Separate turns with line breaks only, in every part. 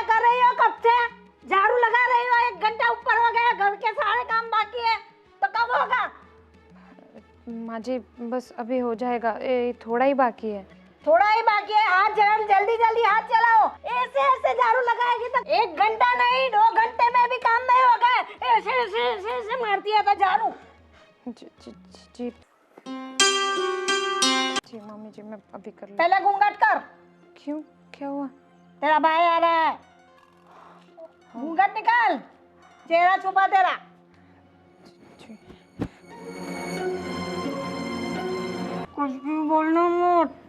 कर रही हो कब से? झाड़ू लगा रही हो, 1 घंटा ऊपर हो गया, घर के सारे काम बाकी है, तो कब होगा?
माँ जी बस अभी हो जाएगा, थोड़ा ही बाकी है।
थोड़ा ही बाकी है, हाथ जल्दी जल्दी हाथ चलाओ। ऐसे ऐसे झाड़ू लगाएगी तो 1 घंटा नहीं 2 घंटे में भी काम नहीं होगा। ऐसे ऐसे ऐसे ऐसे मारती है तो झाड़ू।
जी जी जी जी मम्मी जी, मैं अभी कर लूँ।
पहले घूंघट कर।
क्यों, क्या हुआ?
तेरा भाई आ रहा है, घूंघट निकाल, चेहरा छुपा तेरा।
जी
कुछ भी बोलना मत।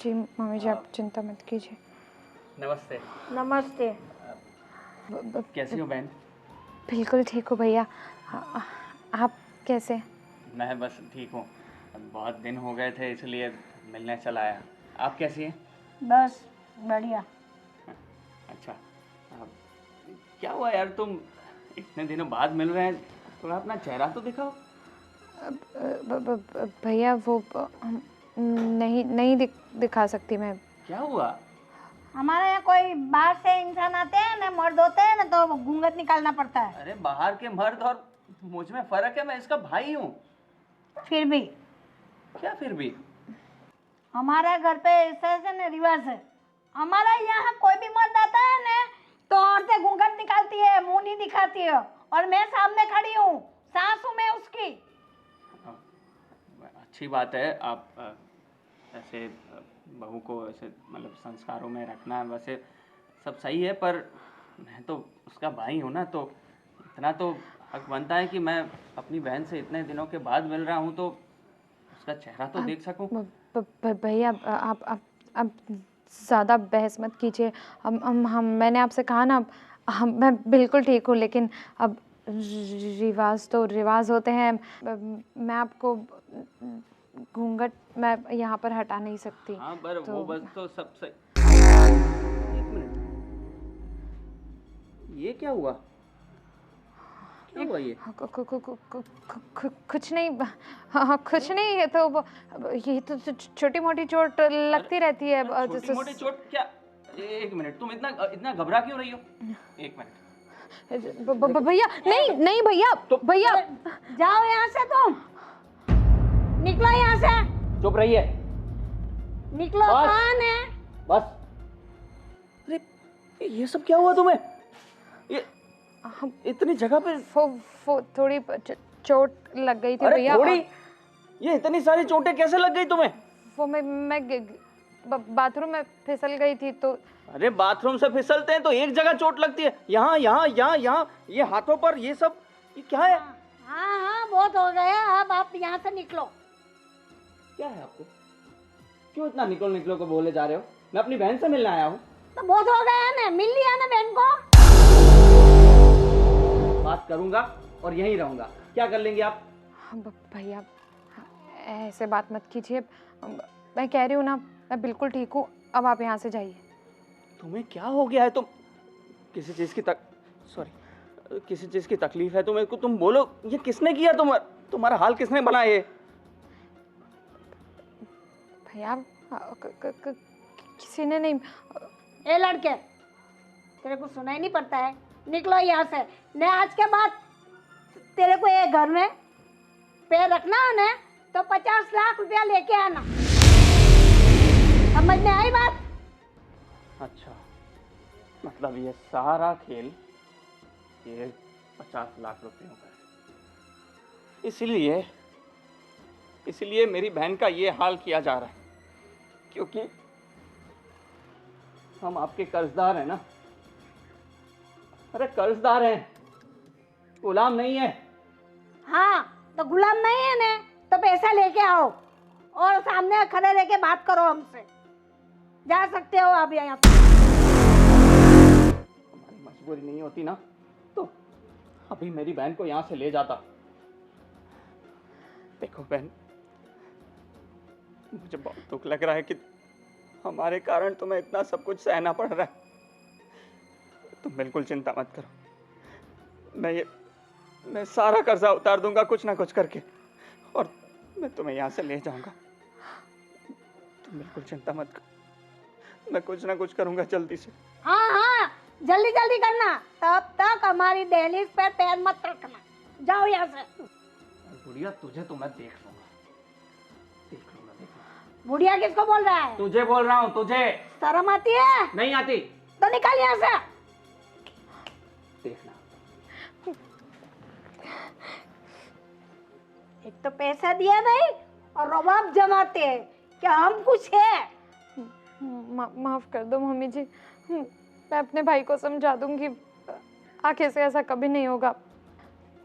जी मम्मी जी, आप चिंता मत कीजिए।
नमस्ते।
नमस्ते।
कैसी हो बहन?
बिल्कुल ठीक हो भैया। आप कैसे?
मैं बस ठीक हूँ। बहुत दिन हो गए थे इसलिए मिलने चला आया। आप कैसी हैं?
बस बढ़िया।
अच्छा। क्या हुआ यार, तुम इतने दिनों बाद मिल रहे हैं, थोड़ा अपना चेहरा तो दिखाओ।
भैया वो नहीं दिखा सकती मैं।
क्या हुआ?
हमारे यहाँ कोई बाहर से इंसान आते हैं ना, मर्द होते हैं ना, तो घूंघट निकालना पड़ता है।
अरे बाहर के मर्द और मुझ में फर्क है, मैं इसका भाई हूँ।
फिर भी
क्या फिर भी?
हमारे घर पे ऐसे ऐसे ना रिवाज है। हमारा यहाँ कोई भी मर्द आता है ना, तो औरतें घूंघट निकालती है, मुंह नहीं दिखाती है, और मैं सामने खड़ी हूँ, सास हूँ मैं उसकी।
अच्छी बात है, आप ऐसे बहू को ऐसे मतलब संस्कारों में रखना वैसे सब सही है, पर मैं तो उसका भाई हूँ ना, तो इतना तो हक बनता है कि मैं अपनी बहन से इतने दिनों के बाद मिल रहा हूँ तो उसका चेहरा तो देख सकूँ।
भैया आप ज़्यादा बहस मत कीजिए। हम मैंने आपसे कहा ना, मैं बिल्कुल ठीक हूँ, लेकिन अब रिवाज तो रिवाज होते हैं। मैं आपको घूंघट मैं यहाँ पर हटा नहीं सकती।
हाँ पर
तो
वो बस तो सब सही। एक मिनट, ये क्या हुआ? क्या हुआ ये?
कुछ नहीं। हाँ कुछ नहीं, ये तो ये तो छोटी मोटी चोट लगती रहती है।
छोटी मोटी चोट क्या? एक मिनट, तुम इतना इतना घबरा क्यों रही हो? एक मिनट।
भैया नहीं भैया,
तो
भैया
जाओ यहाँ से, तुम निकलो यहाँ से,
चुप रहिए।
निकलो।
बस।
कौन है?
बस। अरे ये सब क्या हुआ तुम्हें? ये इतनी जगह पे
थोड़ी चोट लग गई थी
अरे
भैया।
थोड़ी? ये इतनी सारी चोटें कैसे लग गई तुम्हें?
वो मैं बाथरूम में फिसल गई थी तो।
अरे बाथरूम से फिसलते हैं तो एक जगह चोट लगती है, यहाँ यहाँ यहाँ यहाँ, ये हाथों पर, ये सब ये क्या है?
हाँ हाँ बहुत हो गया, अब आप यहाँ से निकलो।
क्या है आपको? क्यों इतना निकलो निकलो को बोले जा रहे हो? मैं अपनी बहन से मिलने आया हूँ।
तो बहुत हो गया ना, मिल लिया ना बहन को।
बात करूंगा और यहीं रहूंगा। क्या कर लेंगे आप?
भैया ऐसे बात मत कीजिए। मैं कह रही हूँ ना, मैं बिल्कुल ठीक हूँ। अब आप यहाँ से जाइए।
तुम्हें क्या हो गया है? तुम किसी चीज की किसी चीज की तकलीफ है तुम्हें? तुम बोलो, ये किसने किया? तुम्हारा हाल किसने बनाया? ये
भैया किसी ने नहीं।
ए लड़के, तेरे को सुनाई नहीं पड़ता है? निकलो यहाँ से, ने आज के बाद तेरे को ये घर में पैर रखना है ना, तो 50 लाख रुपया लेके आना। समझ में आई बात?
अच्छा, मतलब ये सारा खेल ये 50 लाख रुपयों का है। इसलिए मेरी बहन का ये हाल किया जा रहा है, क्योंकि हम आपके कर्जदार हैं ना। अरे कर्जदार हैं, गुलाम नहीं है।
हाँ, तो गुलाम नहीं है ना, तो पैसा लेके आओ और सामने खड़े रह के बात करो हमसे। जा सकते हो आप यहाँ से।
हमारी मजबूरी नहीं होती ना, तो अभी मेरी बहन को यहाँ से ले जाता। देखो बहन, मुझे बहुत दुख लग रहा है कि हमारे कारण तुम्हें इतना सब कुछ सहना पड़ रहा है। तुम बिल्कुल चिंता मत करो, मैं सारा कर्जा उतार दूंगा कुछ ना कुछ करके, और मैं तुम्हें यहाँ से ले जाऊंगा। तुम बिल्कुल चिंता मत करो। मैं कुछ ना कुछ करूंगा जल्दी से।
हाँ हाँ, जल्दी जल्दी करना, तब तक हमारी दहलीज पर पैर मत रखना। जाओ यहाँ से।
बुढ़िया तुझे तो मैं देख लूंगा, देख लूंगा, देख लूंगा।
बुढ़िया किसको बोल रहा है?
तुझे बोल रहा हूँ, तुझे।
शर्म आती है?
नहीं आती
तो निकल यहाँ से।
देखना।
एक तो पैसा दिया नहीं और रवाब जमाते हैं क्या हम कुछ है?
माफ़ कर दो मम्मी जी, मैं अपने भाई को समझा दूंगी, आगे से ऐसा कभी नहीं होगा।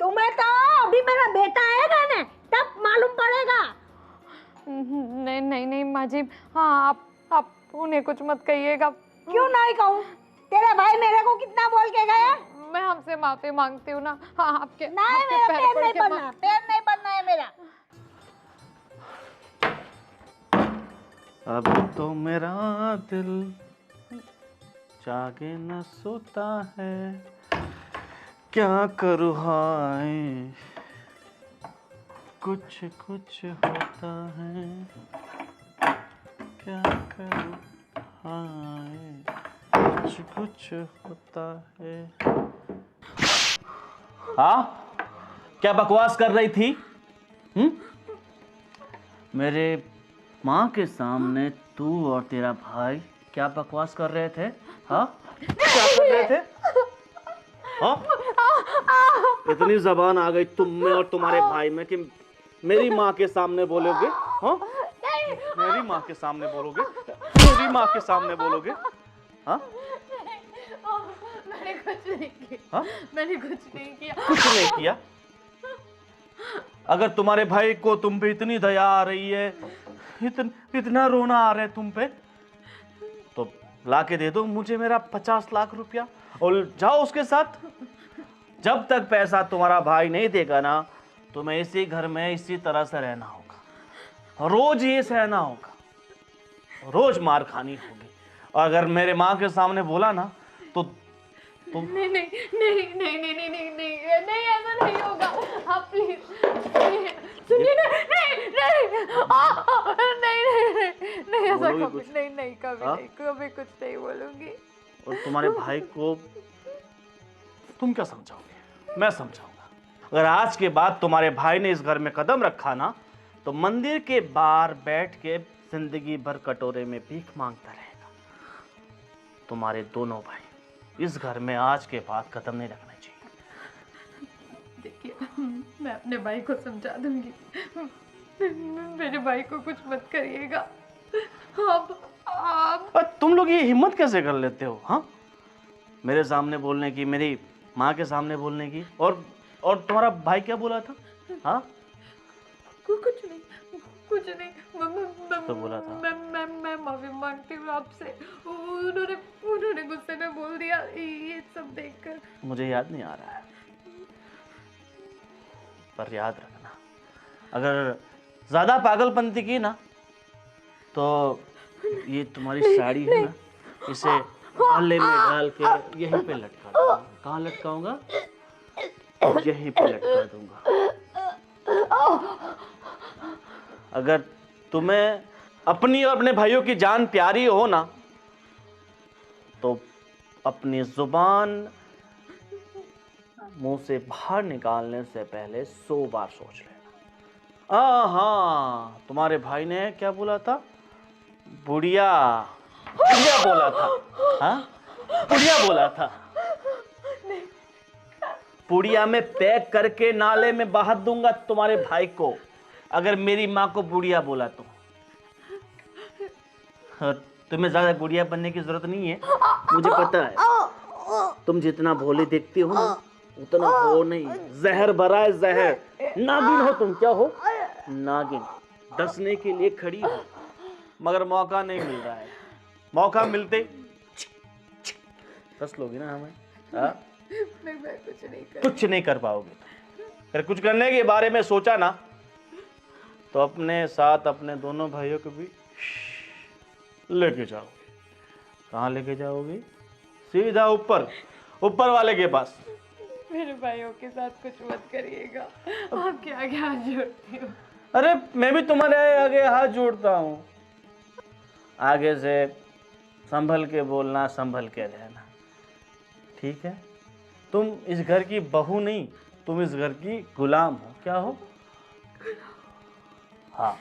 तुम्हें तो अभी मेरा बेटा आएगा ना तब मालूम पड़ेगा।
नहीं नहीं नहीं माँ जी, हाँ आप उन्हें कुछ मत कहिएगा।
क्यों नहीं कहूँ? तेरे भाई मेरे को कितना बोल के गया?
मैं हमसे माफी मांगती हूँ ना। हाँ आपके
नहीं,
आपके
मेरा
पैर
पैर
पड़
नहीं
के
पड़ना, पैर नहीं पड़ना है मेरा।
अब तो मेरा दिल जागे न सोता है, क्या करूँ हाय, कुछ कुछ होता है, क्या करूँ हाय, कुछ कुछ होता है। हाँ, क्या बकवास कर रही थी? मेरे माँ के सामने तू और तेरा भाई क्या बकवास कर रहे थे? हाँ, क्या कर रहे थे? हाँ, इतनी जबान आ गई तुम में और तुम्हारे भाई में कि मेरी माँ के सामने बोलोगे? हाँ, मेरी माँ के सामने बोलोगे? मेरी माँ के सामने बोलोगे? हाँ,
मैंने कुछ नहीं किया।
हाँ?
मैंने कुछ नहीं किया।
कुछ नहीं किया। अगर तुम्हारे भाई को तुम पे इतनी दया आ रही है, इतना रोना आ रहा है तुम पे, तो ला के दे दो मुझे मेरा 50 लाख रुपया और जाओ उसके साथ। जब तक पैसा तुम्हारा भाई नहीं देगा ना, तो मैं इसी घर में इसी तरह से रहना होगा, रोज ये सहना होगा, रोज मार खानी होगी। और अगर मेरे माँ के सामने बोला ना तो
नहीं नहीं नहीं नहीं नहीं नहीं नहीं नहीं नहीं ऐसा नहीं होगा। आप प्लीज सुनिए ना। नहीं नहीं नहीं नहीं ऐसा
बोलोगे
कभी
कुछ?
नहीं नहीं कभी
हाँ?
नहीं कभी कुछ नहीं बोलूंगी।
और तुम्हारे भाई को तुम क्या समझाओगे? मैं समझाऊंगा। अगर आज के बाद तुम्हारे भाई ने इस घर में कदम रखा ना, तो मंदिर के बाहर बैठ के जिंदगी भर कटोरे में भीख मांगता रहेगा। तुम्हारे दोनों भाई इस घर में आज के बाद कदम नहीं रखना चाहिए।
देखिए मैं अपने भाई को समझा दूंगी, मेरे भाई को कुछ मत करिएगा। आप
पर तुम लोग ये हिम्मत कैसे कर लेते हो? हाँ, मेरे सामने बोलने की, मेरी माँ के सामने बोलने की। और तुम्हारा भाई क्या बोला था? हाँ,
कुछ नहीं कुछ नहीं।
तो बोला था।
मैं माफी मांगती हूँ आपसे। उन्होंने गुस्से में बोल दिया ये सब देखकर।
मुझे याद नहीं आ रहा है, पर याद रखना, अगर ज्यादा पागलपंती की ना, तो ये तुम्हारी साड़ी है ना, इसे गले में डाल के यहीं पे लटका दूंगा। कहाँ लटकाऊंगा? यहीं पे लटका दूंगा। अगर तुम्हें अपनी और अपने भाइयों की जान प्यारी हो ना, तो अपनी जुबान मुंह से बाहर निकालने से पहले 100 बार सोच लेना। हाँ, तुम्हारे भाई ने क्या बोला था? बुढ़िया बोला था। हाँ, बुढ़िया बोला था। बुढ़िया में पैक करके नाले में बहा दूंगा तुम्हारे भाई को, अगर मेरी माँ को बुढ़िया बोला तो। तुम्हें ज्यादा गुड़िया बनने की जरूरत नहीं है, मुझे पता है। तुम जितना भोले देखते हो ना, उतना हो नहीं। जहर भरा है, जहर। नागिन हो तुम। क्या हो? नागिन। डसने के लिए खड़ी हो, मगर मौका नहीं मिल रहा है। मौका मिलते डस लोगी ना हमें। हाँ?
मैं कुछ नहीं कर
कुछ नहीं कर पाओगे। अगर कुछ करने के बारे में सोचा ना, तो अपने साथ अपने दोनों भाइयों को भी लेके जाओगे। कहाँ लेके जाओगे? सीधा ऊपर वाले के पास।
मेरे भाइयों के साथ कुछ मत करिएगा। आपके आगे हाथ जोड़ती हूँ।
अरे मैं भी तुम्हारे आगे हाथ जोड़ता हूँ। आगे से
संभल के बोलना, संभल के रहना, ठीक है? तुम इस घर की बहू नहीं, तुम इस घर की गुलाम हो। क्या हो? हाँ,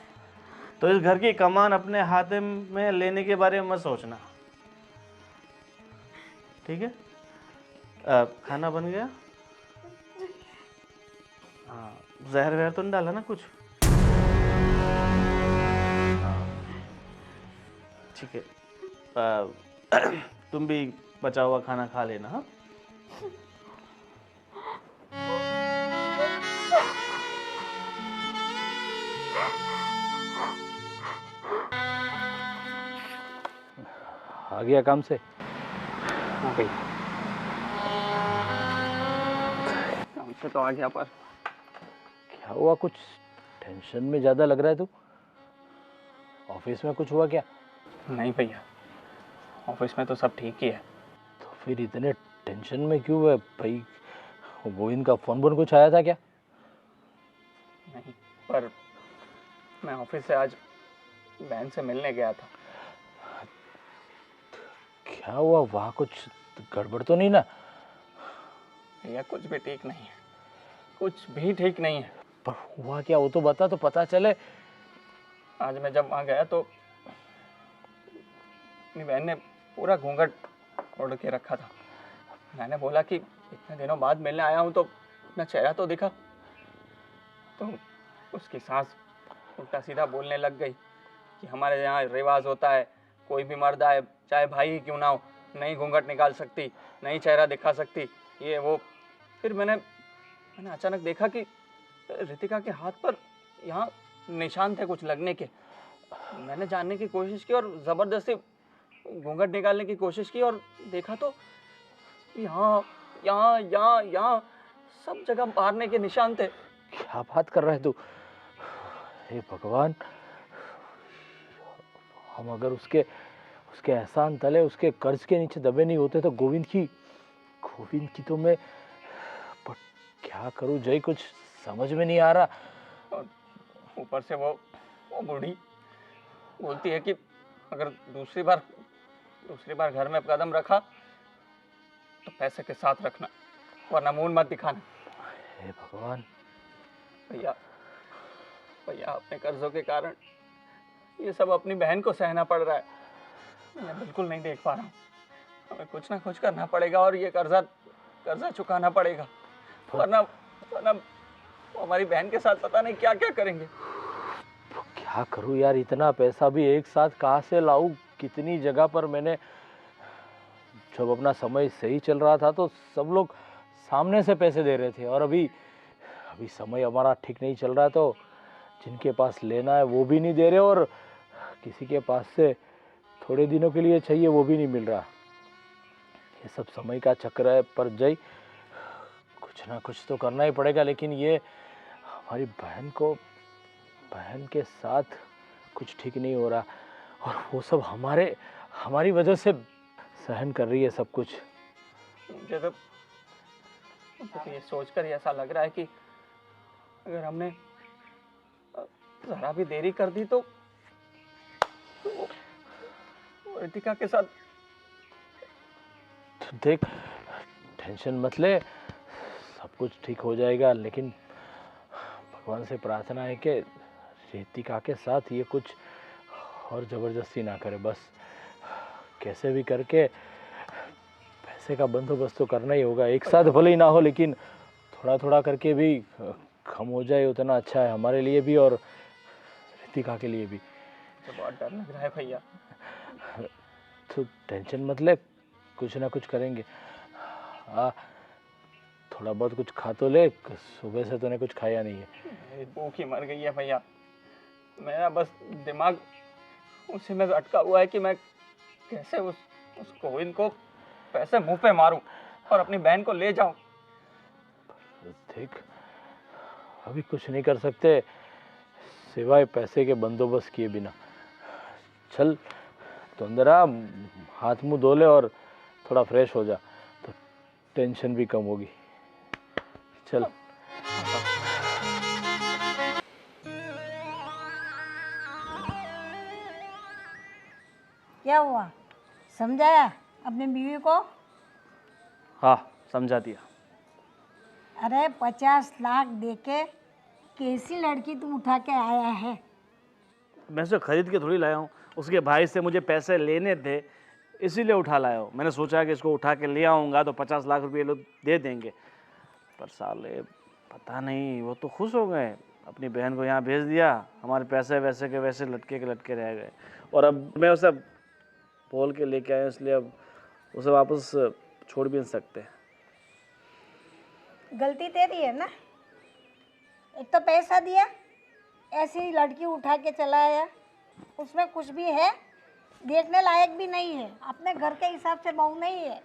तो इस घर की कमान अपने हाथ में लेने के बारे में मत सोचना, ठीक है? खाना बन गया? हाँ, जहर वहर तो नहीं डाला ना कुछ? हाँ, ठीक है। तुम भी बचा हुआ खाना खा लेना। हाँ,
आ गया काम से?
हाँ भैया, काम से तो आ गया, पर
क्या हुआ? कुछ टेंशन में ज़्यादा लग रहा है तू। ऑफिस में कुछ हुआ क्या?
नहीं भैया, ऑफिस में तो सब ठीक ही है।
तो फिर इतने टेंशन में क्यों है भाई? वो गोविंद का फोन बोन कुछ आया था क्या?
नहीं, पर मैं ऑफिस से आज बहन से मिलने गया था।
क्या हुआ वहाँ? कुछ गड़बड़ तो नहीं ना?
भैया कुछ भी ठीक नहीं है, कुछ भी ठीक नहीं है।
पर हुआ क्या वो तो बता, तो पता चले।
आज मैं जब वहाँ गया तो अपनी बहन ने पूरा घूंघट ओढ़ के रखा था। मैंने बोला कि इतने दिनों बाद मिलने आया हूँ तो अपना चेहरा तो दिखा। तो उसकी सास उल्टा सीधा बोलने लग गई कि हमारे यहाँ रिवाज होता है, कोई भी मर्द आए चाहे भाई ही क्यों ना हो, नहीं घूंघट निकाल सकती, नहीं चेहरा दिखा सकती, ये वो। फिर मैंने अचानक देखा कि रितिका के हाथ पर यहाँ निशान थे कुछ लगने के। मैंने जानने की कोशिश की और ज़बरदस्ती घूंघट निकालने की कोशिश की और देखा तो यहाँ यहाँ यहाँ यहाँ सब जगह मारने के निशान थे।
क्या बात कर रहा है तू? हे भगवान, हम अगर उसके एहसान तले, उसके कर्ज के नीचे दबे नहीं होते तो गोविंद की तो मैं, पर क्या करूं जय, कुछ समझ में नहीं आ रहा।
और ऊपर से वो बूढ़ी बोलती है कि अगर दूसरी बार घर में कदम रखा तो पैसे के साथ रखना, वरना मुंह मत दिखाना।
हे भगवान।
भैया अपने कर्जों के कारण ये सब अपनी बहन को सहना पड़ रहा है। मैं बिल्कुल नहीं देख पा रहा हूँ। हमें कुछ ना कुछ करना पड़ेगा और ये कर्जा चुकाना पड़ेगा, वरना वो हमारी बहन के साथ पता नहीं क्या क्या करेंगे।
क्या करूं यार, इतना पैसा भी एक साथ कहाँ से लाऊं? कितनी जगह पर मैंने, जब अपना समय सही चल रहा था तो सब लोग सामने से पैसे दे रहे थे, और अभी समय हमारा ठीक नहीं चल रहा तो जिनके पास लेना है वो भी नहीं दे रहे, और किसी के पास से थोड़े दिनों के लिए चाहिए वो भी नहीं मिल रहा। ये सब समय का चक्र है। पर जय, कुछ ना कुछ तो करना ही पड़ेगा। लेकिन ये हमारी बहन के साथ कुछ ठीक नहीं हो रहा, और वो सब हमारी वजह से सहन कर रही है सब कुछ।
मुझे तो ये सोचकर ऐसा लग रहा है कि अगर हमने जरा भी देरी कर दी तो वो रितिका के साथ।
तो देख, टेंशन मत ले, सब कुछ ठीक हो जाएगा। लेकिन भगवान से प्रार्थना है कि रितिका के साथ ये कुछ और ज़बरदस्ती ना करे। बस कैसे भी करके पैसे का बंदोबस्त तो करना ही होगा। एक साथ भले ही ना हो, लेकिन थोड़ा थोड़ा करके भी कम हो जाए उतना अच्छा है, हमारे लिए भी और रितिका के लिए भी।
मुझे बहुत डर लग रहा है भैया।
तो टेंशन मत ले, कुछ ना कुछ करेंगे। थोड़ा बहुत कुछ खा तो ले, सुबह से तूने कुछ खाया नहीं है।
मेरी भूख ही मर गई है भैया। मेरा बस दिमाग उसी में अटका हुआ है कि मैं कैसे उस गोविंद को पैसे मुंह पे मारूं और अपनी बहन को ले जाऊं।
देख, अभी कुछ नहीं कर सकते सिवाय पैसे के बंदोबस्त किए बिना। चल तो अंदर आ, हाथ मुंह धो ले और थोड़ा फ्रेश हो जा, तो टेंशन भी कम होगी। चल।
क्या हुआ? समझाया अपनी बीवी को?
हाँ समझा दिया।
अरे 50 लाख देके कैसी लड़की तू उठा के आया है?
मैं उसे खरीद के थोड़ी लाया हूँ, उसके भाई से मुझे पैसे लेने थे इसीलिए उठा लाया हूँ। मैंने सोचा कि इसको उठा के ले आऊँगा तो 50 लाख रुपये लोग दे देंगे, पर साले पता नहीं वो तो खुश हो गए, अपनी बहन को यहाँ भेज दिया, हमारे पैसे वैसे के वैसे लटके के लटके रह गए। और अब मैं उसे बोल के लेके आया, इसलिए अब उसे वापस छोड़ भी नहीं सकते।
गलती तेरी है ना, एक तो पैसा दिया, ऐसी लड़की उठा के चला आया, उसमें कुछ भी है देखने लायक भी नहीं है, अपने घर के हिसाब से बहू नहीं है।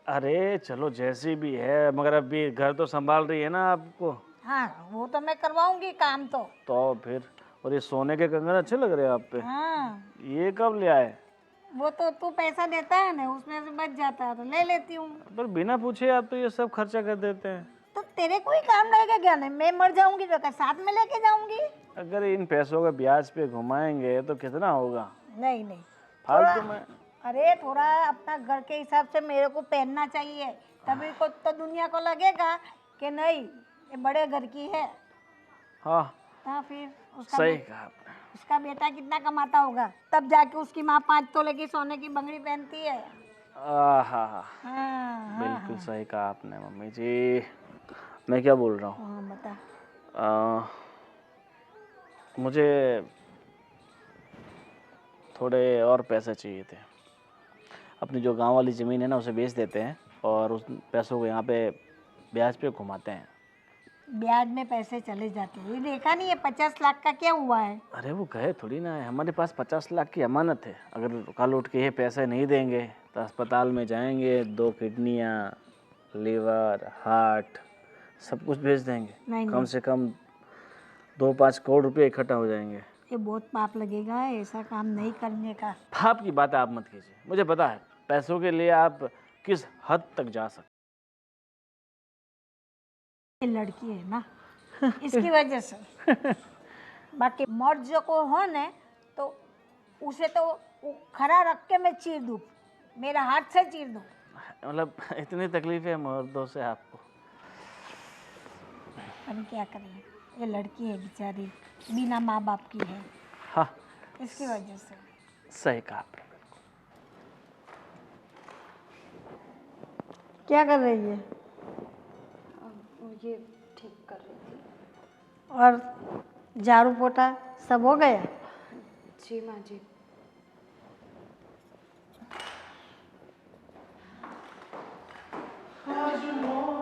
अरे चलो जैसी भी है, मगर अभी घर तो संभाल रही है ना आपको।
हाँ वो तो मैं करवाऊंगी काम तो
फिर और ये सोने के कंगन अच्छे लग रहे हैं आप पे।
हाँ
ये कब ले आए?
वो तो तू पैसा देता है ना, उसमें से बच जाता है तो ले लेती हूँ।
पर बिना पूछे आप तो ये सब खर्चा कर देते हैं।
तो तेरे कोई काम रहेगा क्या? नहीं मैं मर जाऊंगी तो क्या साथ में लेके जाऊंगी?
अगर इन पैसों का ब्याज पे घुमाएंगे तो कितना होगा?
नहीं नहीं,
फालतू में।
अरे थोड़ा अपना घर के हिसाब से मेरे को पहनना चाहिए, तभी को तो दुनिया को लगेगा कि नहीं ये बड़े घर की है।
हाँ
हाँ फिर उसका
सही कहा आपने।
उसका बेटा कितना कमाता होगा, तब जाके उसकी माँ 5 तोले की सोने की बंगड़ी पहनती है।
हाँ
हाँ
बिल्कुल सही कहा आपने मम्मी जी। मैं क्या बोल रहा हूँ,
हाँ बता।
मुझे थोड़े और पैसे चाहिए थे। अपनी जो गांव वाली ज़मीन है ना उसे बेच देते हैं और उस पैसों को यहाँ पे ब्याज पे घुमाते हैं।
ब्याज में पैसे चले जाते हैं, ये देखा नहीं है 50 लाख का क्या हुआ है?
अरे वो गए थोड़ी ना है, हमारे पास 50 लाख की अमानत है। अगर कल उठ के ये पैसे नहीं देंगे तो अस्पताल में जाएंगे, 2 किडनियाँ, लीवर, हार्ट सब कुछ भेज देंगे।
नहीं
कम से कम 2-5 करोड़ रुपए इकट्ठा हो जाएंगे।
ये बहुत पाप लगेगा, ऐसा काम नहीं करने का।
पाप की बात आप मत कीजिए, मुझे पता है पैसों के लिए आप किस हद तक जा सकते।
ये लड़की है ना इसकी वजह से बाकी मर्द जो को हो ने तो उसे तो खड़ा रख के मैं चीर दूँ, मेरा हाथ से चीर दूँ।
मतलब इतनी तकलीफें मर्दों से आपको?
हम क्या करें, ये लड़की है बेचारी, बिना माँ बाप की है,
हाँ
इसकी वजह से।
सही कहा आपने।
क्या कर रही है?
ये ठीक कर रही थी।
और झाड़ू पोछा सब हो गया?
जी माँ जी।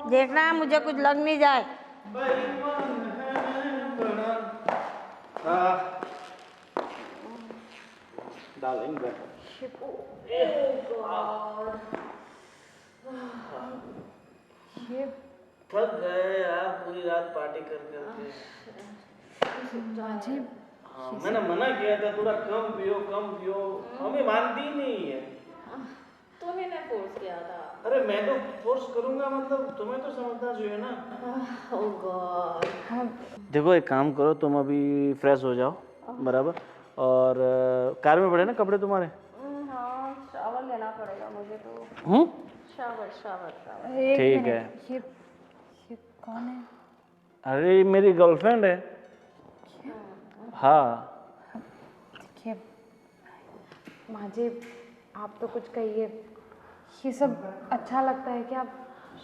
देखना मुझे कुछ लग नहीं जाए।
थक गए यार पूरी रात पार्टी कर करके।
जी
हाँ मैंने मना किया था थोड़ा कम पियो, हमें मानती नहीं है।
तुम्हें ने फोर्स किया था।
अरे मैं तो फोर्स करूंगा, मतलब तुम्हें तो समझना चाहिए ना।
ओह गॉड।
देखो एक काम करो, तुम अभी फ्रेश हो जाओ बराबर, और कार में पड़े ना कपड़े तुम्हारे।
हाँ शावर लेना पड़ेगा मुझे तो। शावर।
ठीक है।
ये कौन है?
अरे मेरी गर्लफ्रेंड है। हाँ
देखिए माँ जी, आप तो कुछ कहिए, ये सब अच्छा लगता है क्या? आप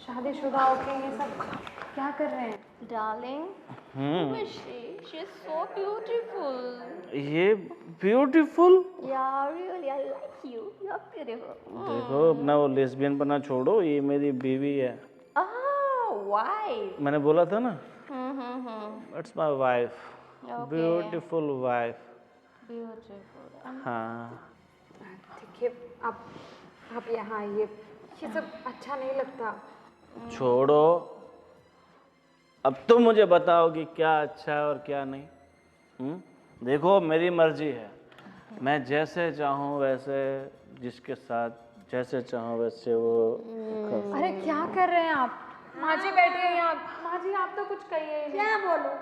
शादीशुदा होके ये सब क्या कर रहे हैं?
Darling, who is she? She is so beautiful.
ये beautiful.
Yeah, really, I like you. You're beautiful.
देखो अपना वो लेस्बियन पना छोड़ो, ये मेरी बीवी है।
Ah, why?
मैंने बोला था ना,
Hmm.
It's my wife,
Okay.
Beautiful wife.
Beautiful.
हाँ
देखिए आप यहाँ आइए, ये सब अच्छा नहीं लगता।
छोड़ो, अब तुम मुझे बताओ कि क्या अच्छा है और क्या नहीं। देखो मेरी मर्जी है, मैं जैसे चाहूँ वैसे, जिसके साथ जैसे चाहूँ वैसे वो
अरे क्या कर रहे हैं आप? माँ जी बैठिए यहाँ। माँ जी आप तो कुछ कहिए ही नहीं।
क्या बोलूं?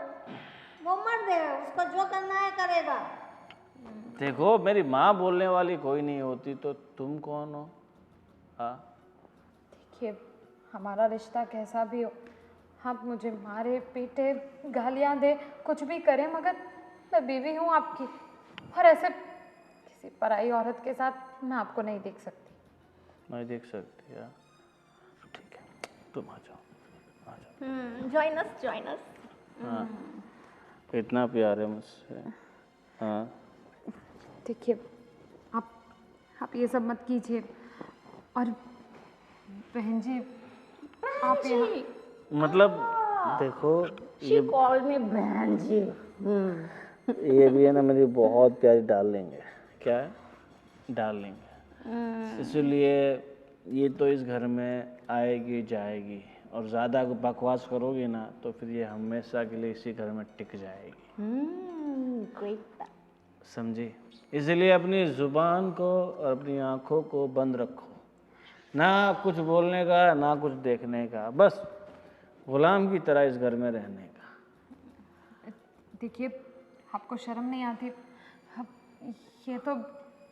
वो मर्द है, उसको जो करना है करेगा।
देखो मेरी माँ बोलने वाली कोई नहीं होती तो तुम कौन हो? हाँ,
देखिए हमारा रिश्ता कैसा भी हो, आप मुझे मारे पीटे गालियाँ दे कुछ भी करें, मगर मैं बीवी हूँ आपकी, और ऐसे किसी पराई औरत के साथ मैं आपको नहीं देख सकती।
नहीं देख सकती यार। ठीक है, तुम आ जाओ, आ जाओ।
Join us.
हाँ, इतना प्यार है मुझसे। हाँ,
देखिए आप ये सब मत कीजिए, और बहन जी आप यहाँ
मतलब देखो
शी कॉल्ड मी बहन जी।
ये भी है ना मेरी बहुत प्यारी डार्लिंग है। क्या है? डार्लिंग है। इसलिए ये तो इस घर में आएगी जाएगी, और ज़्यादा बकवास करोगी ना तो फिर ये हमेशा के लिए इसी घर में टिक जाएगी।
ग्रेट।
समझी? इसलिए अपनी ज़ुबान को और अपनी आँखों को बंद रखो, ना कुछ बोलने का ना कुछ देखने का, बस गुलाम की तरह इस घर में रहने का।
देखिए आपको शर्म नहीं आती? अब ये तो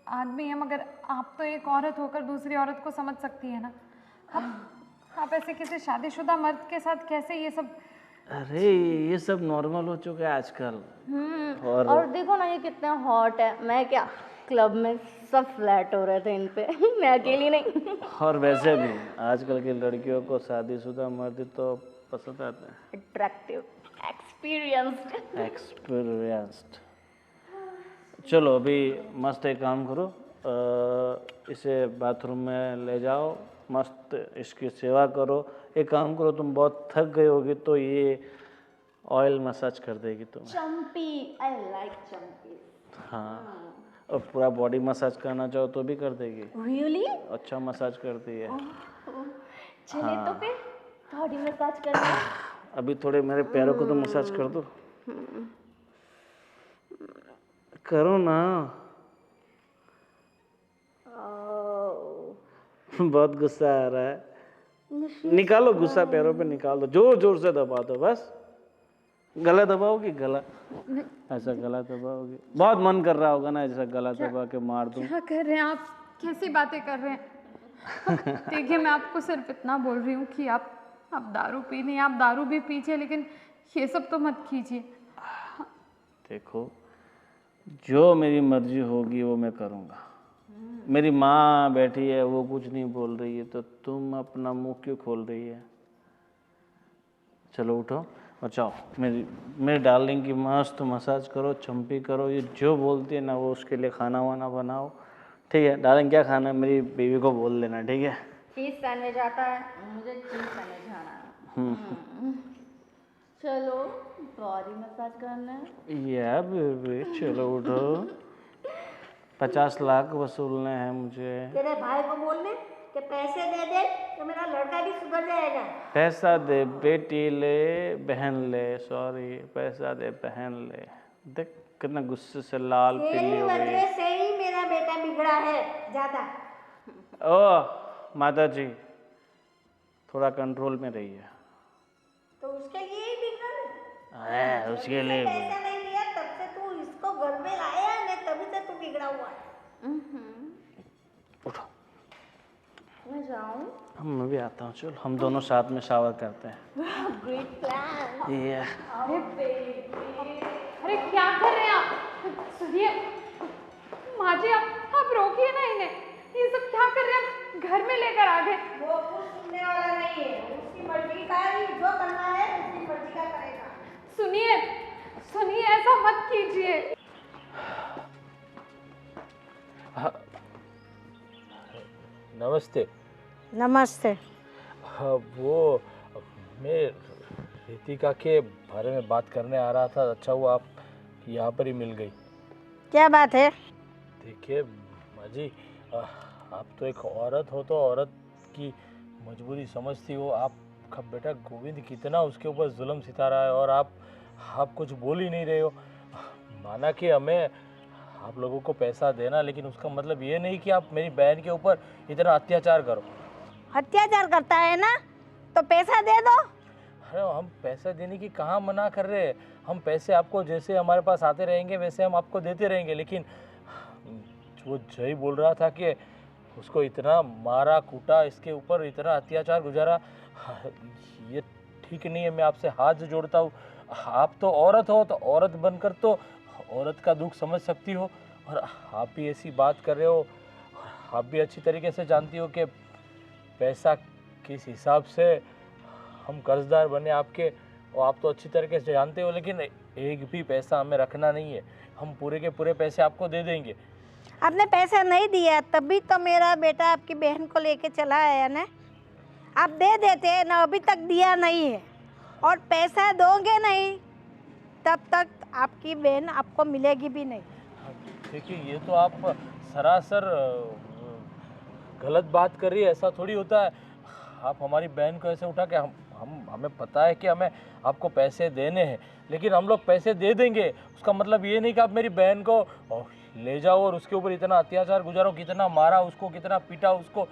आदमी है, मगर आप तो एक औरत होकर दूसरी औरत को समझ सकती है ना। आप ऐसे किसी शादीशुदा मर्द के साथ कैसे ये सब?
अरे ये सब नॉर्मल हो चुका है आजकल।
और देखो ना ये कितना हॉट है। मैं क्या, क्लब में सब फ्लैट हो रहे थे इन पे। मैं अकेली नहीं।
और वैसे भी आजकल की लड़कियों को शादीशुदा मर्द तो पसंद आता है।
Attractive, experienced.
एक्सपीरियंस्ड। चलो अभी मस्त एक काम करो, इसे बाथरूम में ले जाओ, मस्त इसकी सेवा करो। एक काम करो, तुम बहुत थक गई होगी तो ये ऑयल मसाज कर देगी तुम्हें।
चंपी, आई लाइक चंपी।
हाँ, और पूरा बॉडी मसाज करना चाहो तो भी कर देगी।
रियली?
अच्छा मसाज करती है।
चले तो फिर बॉडी मसाज करना।
अभी थोड़े मेरे पैरों को तो मसाज कर दो। करो ना। बहुत गुस्सा आ रहा है। निकालो गुस्सा, पैरों पे निकाल दो, जोर जोर से दबा दो बस। गला दबाओगी? गला ऐसा गला दबाओगी? बहुत मन कर रहा होगा ना ऐसा गला दबा के मार दूं।
क्या कर रहे हैं आप? कैसी बातें कर रहे हैं? देखिए मैं आपको सिर्फ इतना बोल रही हूँ कि आप दारू पी नहीं, आप दारू भी पीजिए, लेकिन ये सब तो मत कीजिए।
देखो जो मेरी मर्जी होगी वो मैं करूँगा। मेरी माँ बैठी है, वो कुछ नहीं बोल रही है, तो तुम अपना मुंह क्यों खोल रही है? चलो उठो और जाओ, मेरी डार्लिंग की मस्त मसाज करो, चंपी करो। ये जो बोलती है ना वो उसके लिए खाना वाना बनाओ। ठीक है डार्लिंग, क्या खाना है मेरी बीवी को बोल देना, ठीक है?
चीज सैंडविच आता है, मुझे चीज सैंडविच खाना है। चलो बॉडी मसाज करना है।
या बेबी चलो उठो। 50 लाख वसूलने हैं मुझे।
तेरे भाई को बोलने कि पैसे दे दे तो मेरा लड़का भी सुधर जाएगा।
पैसा दे बेटी ले, बहन ले, सॉरी पैसा दे बहन ले। देख कितना गुस्से से लाल पीली
तेरी
हो गई।
वजह से ही मेरा बेटा बिगड़ा है ज्यादा।
ओ माता जी, थोड़ा कंट्रोल में रहिए।
तो उसके लिए ही बिगड़ा है।
उसके लिए भी।
पैसा नहीं दिया तब से तू इसको घर में लाया है, तभी से तू बिगड़ा हुआ है।
उठो,
मैं जाऊं?
मैं भी आता हूँ। चल हम दोनों साथ में शावर करते हैं।
Great plan.
ये
अरे क्या कर रहे हैं आप? सुनिए माँ जी, आप रोकिए ना इन्हें। ये सब क्या कर रहे हैं? घर में लेकर आ गए।
वो कुछ सुनने वाला नहीं है, उसकी मर्जी का ही जो करना है उसकी मर्जी का करेगा।
सुनिए ऐसा मत कीजिए।
नमस्ते।
नमस्ते।
वो मैं रितिका के बारे में बात करने आ रहा था। अच्छा हुआ आप यहाँ पर ही मिल गई।
क्या बात है?
देखिए माँ जी, आप तो एक औरत हो तो औरत की मजबूरी समझती हो। आपका बेटा गोविंद कितना उसके ऊपर जुल्म सिता रहा है और आप कुछ बोल ही नहीं रहे हो। माना कि हमें आप लोगों को पैसा देना, लेकिन उसका मतलब ये नहीं कि आप मेरी बहन के ऊपर इतना अत्याचार करो।
अत्याचार करता है ना तो पैसा दे दो।
अरे हम पैसा देने की कहाँ मना कर रहे हैं। हम पैसे आपको जैसे हमारे पास आते रहेंगे वैसे हम आपको देते रहेंगे, लेकिन वो जय बोल रहा था कि उसको इतना मारा कूटा, इसके ऊपर इतना अत्याचार गुजारा, ये ठीक नहीं है। मैं आपसे हाथ जोड़ता हूँ, आप तो औरत हो, तो औरत बनकर तो औरत का दुख समझ सकती हो, और आप भी ऐसी बात कर रहे हो। आप भी अच्छी तरीके से जानती हो कि पैसा किस हिसाब से हम कर्जदार बने आपके, और आप तो अच्छी तरीके से जानते हो, लेकिन एक भी पैसा हमें रखना नहीं है। हम पूरे के पूरे पैसे आपको दे देंगे।
आपने पैसा नहीं दिया तभी तो मेरा बेटा आपकी बहन को लेके चला आया ना। आप दे देते ना, अभी तक दिया नहीं है, और पैसा दोगे नहीं तब तक आपकी बहन आपको मिलेगी भी नहीं।
देखिए, ये तो आप सरासर गलत बात कर रही है, ऐसा थोड़ी होता है। आप हमारी बहन को ऐसे उठा के हमें पता है कि हमें आपको पैसे देने हैं, लेकिन हम लोग पैसे दे देंगे। उसका मतलब ये नहीं कि आप मेरी बहन को ले जाओ और उसके ऊपर इतना अत्याचार गुजारो, कितना मारा उसको, कितना पीटा उसको,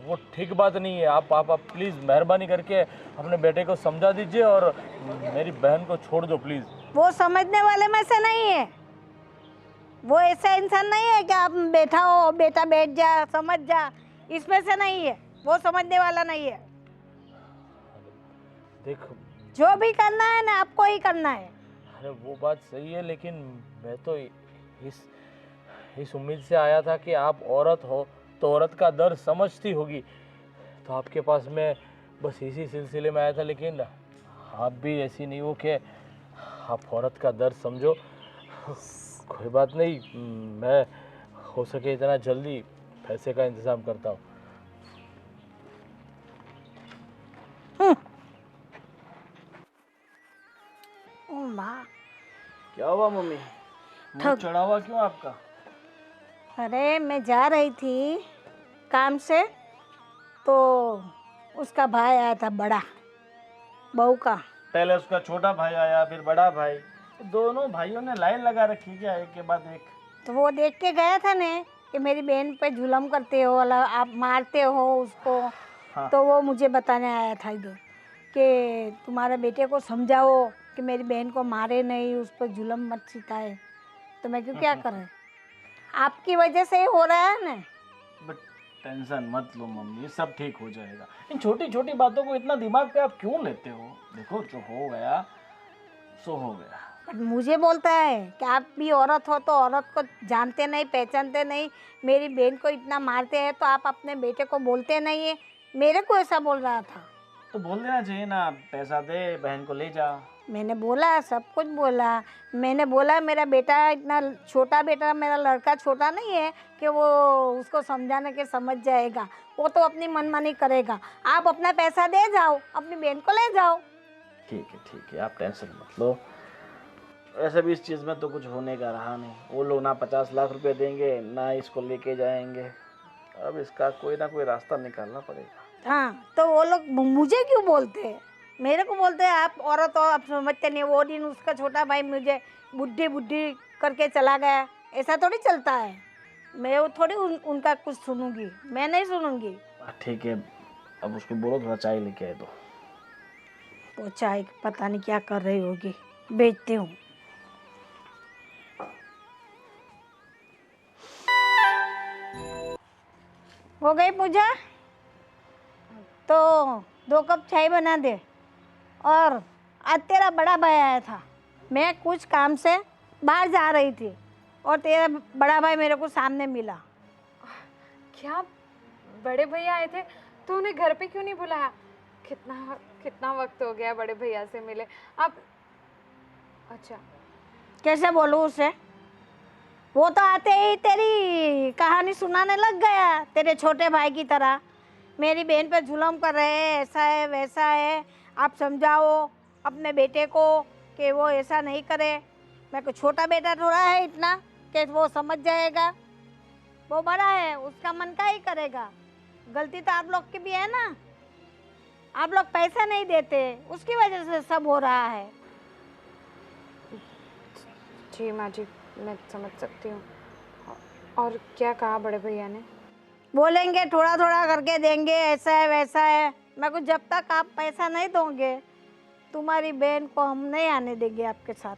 वो ठीक बात नहीं है। आप प्लीज़ मेहरबानी करके अपने बेटे को समझा दीजिए और मेरी बहन को छोड़ दो प्लीज़।
वो समझने वाले में से नहीं है, वो ऐसा इंसान नहीं है कि आप बैठा हो बेटा बैठ जा समझ जा, इसमें से नहीं है। वो समझने वाला नहीं है।
देखो,
जो भी करना है ना आपको ही करना है।
अरे वो बात सही है, लेकिन मैं तो इस उम्मीद से आया था कि आप औरत हो तो औरत का दर्द समझती होगी, तो आपके पास मैं बस इसी सिलसिले में आया था। लेकिन आप भी ऐसी नहीं हो कि आप औरत का दर्द समझो। कोई बात नहीं, मैं हो सके इतना जल्दी पैसे का इंतज़ाम करता हूँ।
ओ माँ,
क्या हुआ मम्मी, मुंह चढ़ा हुआ क्यों आपका?
अरे मैं जा रही थी काम से, तो उसका भाई आया था, बड़ा बहू का।
पहले उसका छोटा भाई आया, फिर बड़ा भाई, दोनों भाइयों ने लाइन लगा रखी क्या एक के बाद एक?
तो वो देख के गया था ने कि मेरी बहन पे जुल्म करते हो, आप मारते हो उसको।
हाँ।
तो वो मुझे बताने आया था इधर कि तुम्हारे बेटे को समझाओ कि मेरी बहन को मारे नहीं, उस पर जुल्म मत सिखाए। तो मैं क्यों क्या करें, आपकी वजह से ही हो रहा है ना।
बट टेंशन मत लो मम्मी, सब ठीक हो जाएगा। इन छोटी छोटी बातों को इतना दिमाग पे आप क्यों लेते हो? देखो, जो हो गया सो हो गया।
बट मुझे बोलता है कि आप भी औरत हो तो औरत को जानते नहीं पहचानते नहीं, मेरी बहन को इतना मारते हैं तो आप अपने बेटे को बोलते नहीं है। मेरे को ऐसा बोल रहा था।
तो बोल देना चाहिए ना, पैसा दे, बहन को ले जा।
मैंने बोला, सब कुछ बोला। मैंने बोला मेरा बेटा इतना छोटा, बेटा मेरा लड़का छोटा नहीं है कि वो उसको समझाने के समझ जाएगा। वो तो अपनी मनमानी करेगा। आप अपना पैसा दे जाओ, अपनी बहन को ले जाओ।
ठीक है, आप टेंशन मत लो। वैसे भी इस चीज़ में तो कुछ होने का रहा नहीं। वो लोग ना 50 लाख रुपए देंगे, ना इसको लेके जाएंगे। अब इसका कोई ना कोई रास्ता निकालना पड़ेगा।
हाँ, तो वो लोग मुझे क्यों बोलते हैं? मेरे को बोलते हैं आप औरत हो, आप समझते नहीं। वो दिन उसका छोटा भाई मुझे बुढ़ी करके चला गया, ऐसा थोड़ी चलता है। मैं वो थोड़ी उनका कुछ सुनूंगी, मैं नहीं सुनूंगी।
ठीक है, अब उसको बोलो थोड़ा चाय लेके आए। तो
वो चाय पता नहीं क्या कर रही होगी, बेचती हूँ। हो गई पूजा? तो 2 कप चाय बना दे। और आज तेरा बड़ा भाई आया था, मैं कुछ काम से बाहर जा रही थी और तेरा बड़ा भाई मेरे को सामने मिला।
क्या बड़े भैया आए थे तो उन्हें घर पे क्यों नहीं बुलाया? कितना वक्त हो गया बड़े भैया से मिले आप। अच्छा,
कैसे बोलूँ उसे? वो तो आते ही तेरी कहानी सुनाने लग गया, तेरे छोटे भाई की तरह। मेरी बहन पे जुल्म कर रहे हैं, ऐसा है वैसा है, आप समझाओ अपने बेटे को कि वो ऐसा नहीं करे। मैं को छोटा बेटा थोड़ा है इतना कि वो समझ जाएगा। वो बड़ा है, उसका मन का ही करेगा। गलती तो आप लोग की भी है ना, आप लोग पैसा नहीं देते, उसकी वजह से सब हो रहा है।
जी माँ जी, मैं समझ सकती हूँ। और क्या कहा बड़े भैया ने?
बोलेंगे थोड़ा थोड़ा करके देंगे, ऐसा है वैसा है। मैं को जब तक आप पैसा नहीं दोगे तुम्हारी बहन को हम नहीं आने देंगे आपके साथ।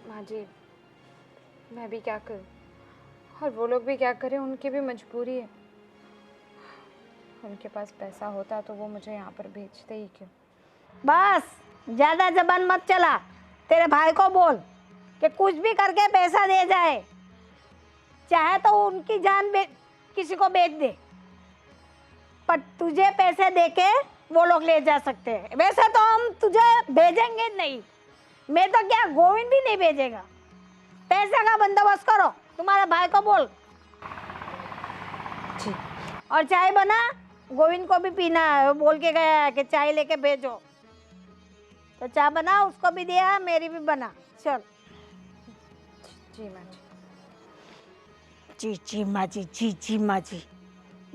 माँ जी, मैं भी क्या करूँ और वो लोग भी क्या करें, उनकी भी मजबूरी है। उनके पास पैसा होता तो वो मुझे यहाँ पर भेजते ही क्यों।
बस ज्यादा जबान मत चला। तेरे भाई को बोल कि कुछ भी करके पैसा दे जाए, चाहे तो उनकी जान किसी को बेच दे, पर तुझे पैसे देके वो लोग ले जा सकते हैं। वैसे तो हम तुझे भेजेंगे नहीं, मैं तो क्या गोविंद भी नहीं भेजेगा। पैसे का बंदोबस्त करो, तुम्हारे भाई को बोल।
जी।
और चाय बना, गोविंद को भी पीना है, वो बोल के गया है कि चाय लेके भेजो, तो चाय बना, उसको भी दिया, मेरी भी बना। चल।
जी माँ जी।
जी जी माँ जी, जी जी माँ जी,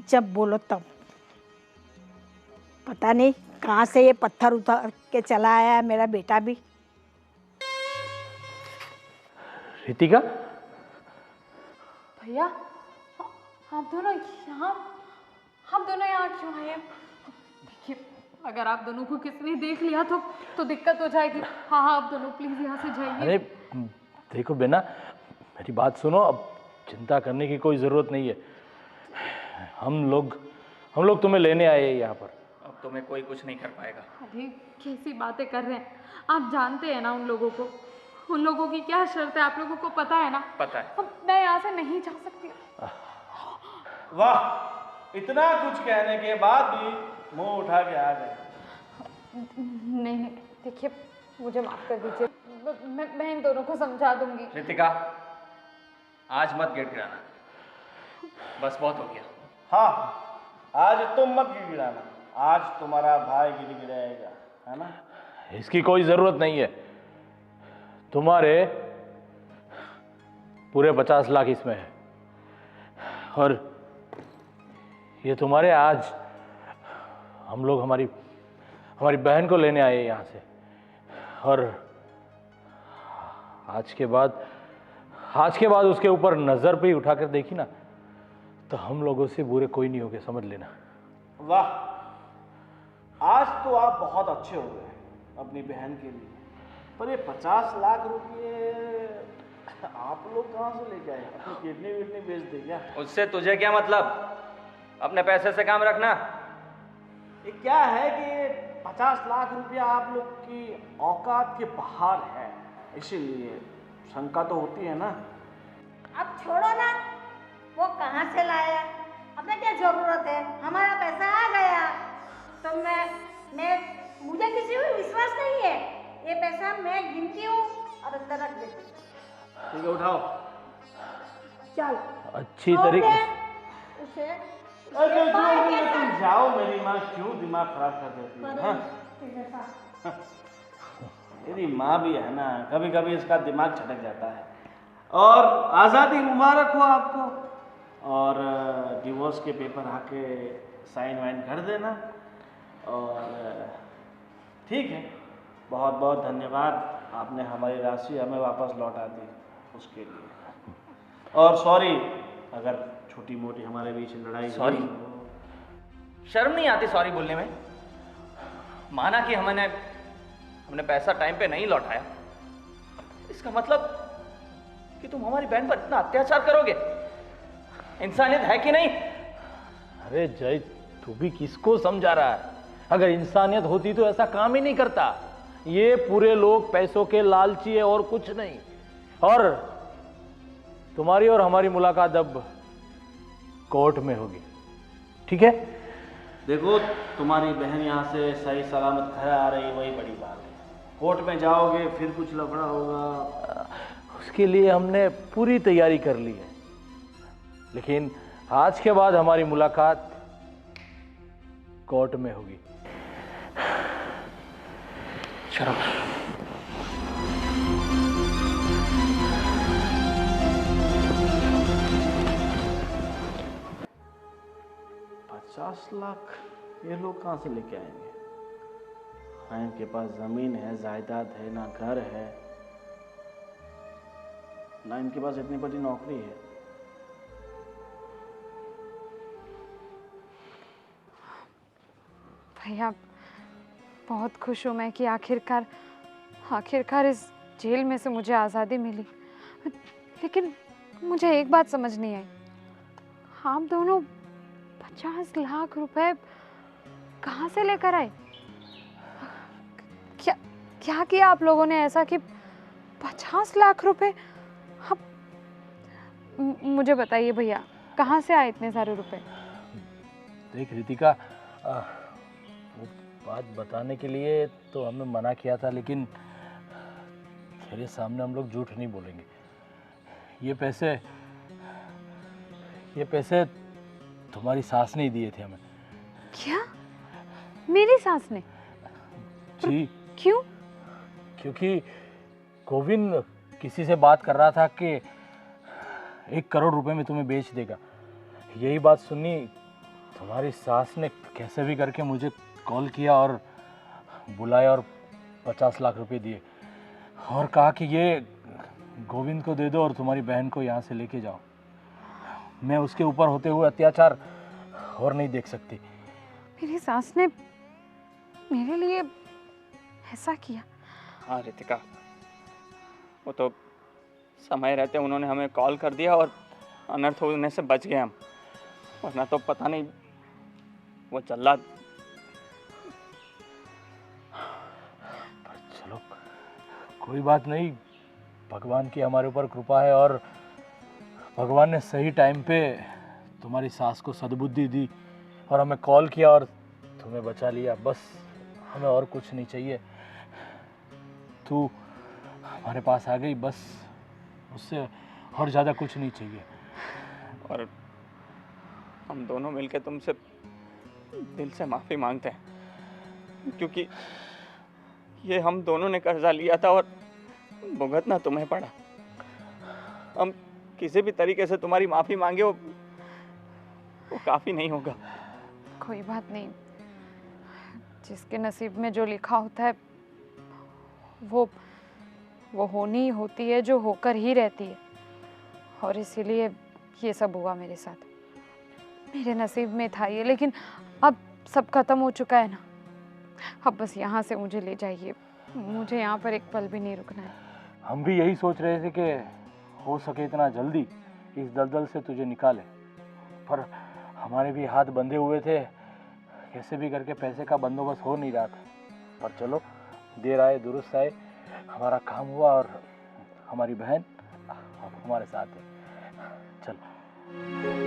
जब बोलो तब। पता नहीं कहाँ से ये पत्थर उतार के चला आया है मेरा बेटा भी।
रितिका,
भैया, आप दोनों यहाँ क्यों आए हैं? देखिए, अगर आप दोनों को किसी ने देख लिया तो दिक्कत हो जाएगी। हाँ हाँ, आप दोनों प्लीज यहाँ से जाइए।
अरे देखो बेना, मेरी बात सुनो, अब चिंता करने की कोई ज़रूरत नहीं है। हम लोग तुम्हें लेने आए हैं यहाँ पर।
अब तुम्हें कोई कुछ नहीं कर पाएगा।
अरे कैसी बातें कर रहे हैं आप? जानते हैं ना उन लोगों को, उन लोगों की क्या शर्त है, आप लोगों को पता है ना?
पता है।
अब मैं यहाँ से नहीं जा सकती।
वाह, इतना कुछ कहने के बाद भी मुंह उठा के आ गए।
नहीं, देखिए मुझे माफ कर दीजिए, मैं इन दोनों को समझा दूंगी।
रितिका, आज मत गिड़गिड़ाना, बस बहुत हो गया।
हाँ, आज तुम मत गिड़गिड़ाना, आज तुम्हारा भाई गिड़गिड़ाएगा, है ना?
इसकी कोई ज़रूरत नहीं है। तुम्हारे पूरे 50 लाख इसमें है, और ये तुम्हारे आज हम लोग हमारी बहन को लेने आए यहाँ से, और आज के बाद उसके ऊपर नज़र भी उठाकर देखी ना, तो हम लोगों से बुरे कोई नहीं होगे, समझ लेना।
वाह, आज तो आप बहुत अच्छे हो गए अपनी बहन के लिए, पर ये 50 लाख रुपये आप लोग कहाँ से लेके आए? अपनी किडनी विडनी बेच दे क्या?
उससे तुझे क्या मतलब? अपने पैसे से काम रखना।
ये क्या है कि ये 50 लाख रुपया आप लोग की औकात के बाहर है, इसीलिए शंका तो होती है ना।
अब छोड़ो ना, वो कहाँ से लाया, हमें क्या जरूरत है? हमारा पैसा आ गया तो मुझे किसी पे विश्वास नहीं है। ये पैसा मैं गिनती हूँ और अंदर रख देती हूँ।
ठीक है, उठाओ।
चल,
अच्छी
छोड़
तरीके
दे
से।
उसे।
अरे
ये बाहर
जो
कैसा-
तुम जाओ, मेरी माँ क्यों दिमाग खराब कर देती है? हाँ? मेरी माँ भी है ना, कभी कभी इसका दिमाग छटक जाता है। और आज़ादी मुबारक हो आपको, और डिवोर्स के पेपर आके साइन वाइन कर देना। और ठीक है, बहुत बहुत धन्यवाद, आपने हमारी राशि हमें वापस लौटा दी उसके लिए। और सॉरी अगर छोटी मोटी हमारे बीच लड़ाई
Sorry?
हुई।
शर्म नहीं आती सॉरी बोलने में? माना कि हमने पैसा टाइम पे नहीं लौटाया, इसका मतलब कि तुम हमारी बहन पर इतना अत्याचार करोगे? इंसानियत है कि नहीं?
अरे जय, तू भी किसको समझा रहा है? अगर इंसानियत होती तो ऐसा काम ही नहीं करता। ये पूरे लोग पैसों के लालची है और कुछ नहीं। और तुम्हारी और हमारी मुलाकात अब कोर्ट में होगी, ठीक है?
देखो, तुम्हारी बहन यहाँ से सही सलामत घर आ रही, वही बड़ी बात है। कोर्ट में जाओगे फिर कुछ लफड़ा होगा।
उसके लिए हमने पूरी तैयारी कर ली है, लेकिन आज के बाद हमारी मुलाकात कोर्ट में होगी।
चलो।
50 लाख ये लोग कहाँ से लेके आएंगे? हाँ, इनके पास जमीन है, जायदाद है, ना घर है, ना इनके पास इतनी बड़ी नौकरी है।
भैया बहुत खुश हूँ मैं कि आखिरकार इस जेल में से मुझे आज़ादी मिली। लेकिन मुझे एक बात समझ नहीं आई, आप दोनों 50 लाख रुपए कहाँ से लेकर आए? क्या किया आप लोगों ने ऐसा कि 50 लाख रुपए? आप मुझे बताइए भैया, कहाँ से आए इतने सारे रुपए?
देख रितिका, वो बात बताने के लिए तो हमने मना किया था, लेकिन तेरे सामने हम लोग झूठ नहीं बोलेंगे। ये पैसे तुम्हारी सास ने ही दिए थे हमें।
क्या? मेरी सास ने?
जी।
क्यों?
क्योंकि गोविंद किसी से बात कर रहा था कि 1 करोड़ रुपए में तुम्हें बेच देगा। यही बात सुनी तुम्हारी सास ने कैसे भी करके मुझे कॉल किया और बुलाया और 50 लाख रुपए दिए और कहा कि ये गोविंद को दे दो और तुम्हारी बहन को यहाँ से लेके जाओ। मैं उसके ऊपर होते हुए अत्याचार और नहीं देख सकती।
मेरी सास ने मेरे लिए ऐसा किया?
हाँ रितिका, वो तो समय रहते उन्होंने हमें कॉल कर दिया और अनर्थ होने से बच गए हम, वरना तो पता नहीं वो जल्लाद।
चलो कोई बात नहीं, भगवान की हमारे ऊपर कृपा है और भगवान ने सही टाइम पे तुम्हारी सास को सद्बुद्धि दी और हमें कॉल किया और तुम्हें बचा लिया। बस हमें और कुछ नहीं चाहिए। तू हमारे पास आ गई, बस उससे और ज़्यादा कुछ नहीं चाहिए।
और हम दोनों मिलकर तुमसे दिल से माफ़ी मांगते हैं, क्योंकि ये हम दोनों ने कर्जा लिया था और भुगतना तुम्हें पड़ा। हम किसी भी तरीके से तुम्हारी माफ़ी मांगे वो काफ़ी नहीं होगा।
कोई बात नहीं, जिसके नसीब में जो लिखा होता है वो होनी ही होती है, जो होकर ही रहती है। और इसीलिए ये सब हुआ मेरे साथ। मेरे नसीब में था ये, लेकिन अब सब खत्म हो चुका है ना। अब बस यहाँ से मुझे ले जाइए, मुझे यहाँ पर एक पल भी नहीं रुकना है।
हम भी यही सोच रहे थे कि हो सके इतना जल्दी इस दलदल से तुझे निकाले, पर हमारे भी हाथ बंधे हुए थे। कैसे भी करके पैसे का बंदोबस्त हो नहीं रहा था। पर चलो, देर आए दुरुस्त आए, हमारा काम हुआ और हमारी बहन अब हमारे साथ है। चलो।